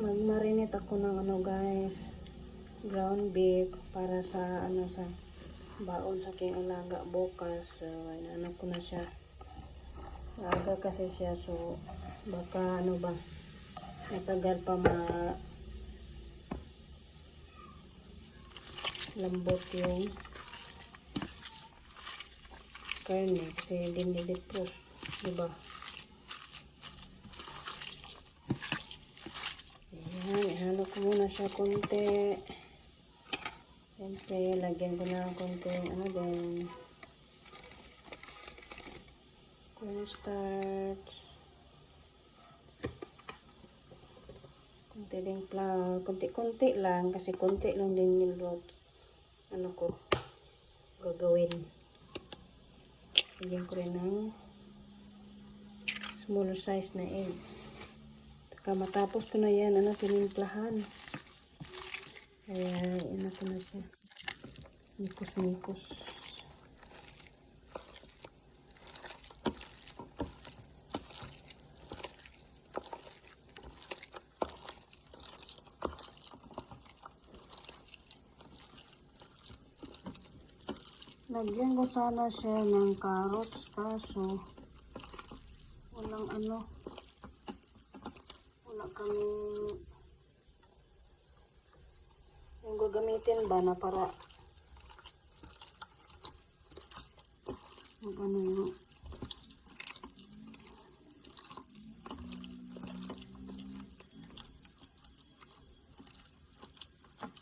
Magmarinate ako ng ano guys, ground beef para sa sa baon sa aking alaga bukas. So ano ko na siya, aga kasi siya, so baka matagal pa lambot yung karne kasi dinidipros, diba? Ayan, ihalo ko muna siya konti. Siyempre, lagyan ko na konting din, cornstarch, konti ding flour, konti-konti lang kasi konti lang din yung ko gagawin. Lagyan ko rin ng small size na egg. Matapos ko na yan, tinimplahan. Kaya, ko na siya. Mikos-mikos. Lagyan ko sana siya ng carrots, kaso walang wala kaming yung gagamitin ba na para yung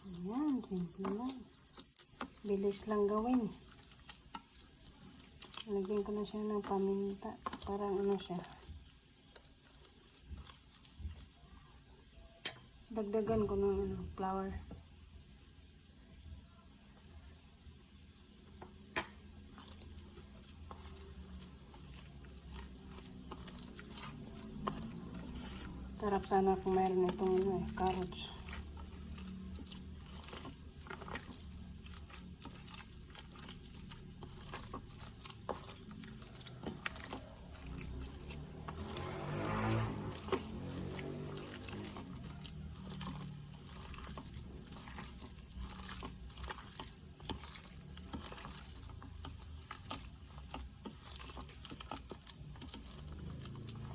ayan, simple lang, bilis lang gawin. Lagyan ko na siya ng paminta, parang siya, dagdagan ko ng flour. Sarap sana kung mayroon itong carrots.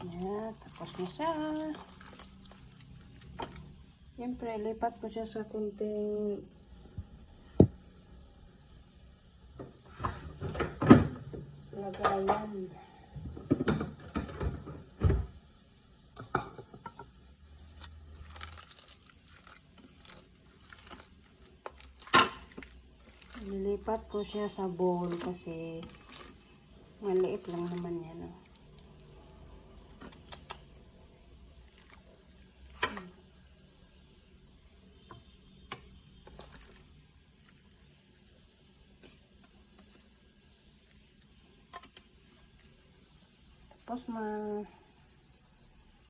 Ayan, tapos na siya. Siyempre, lipat ko siya sa kunting lagayan. Lilipat ko siya sa bowl kasi maliit lang naman yan. Tapos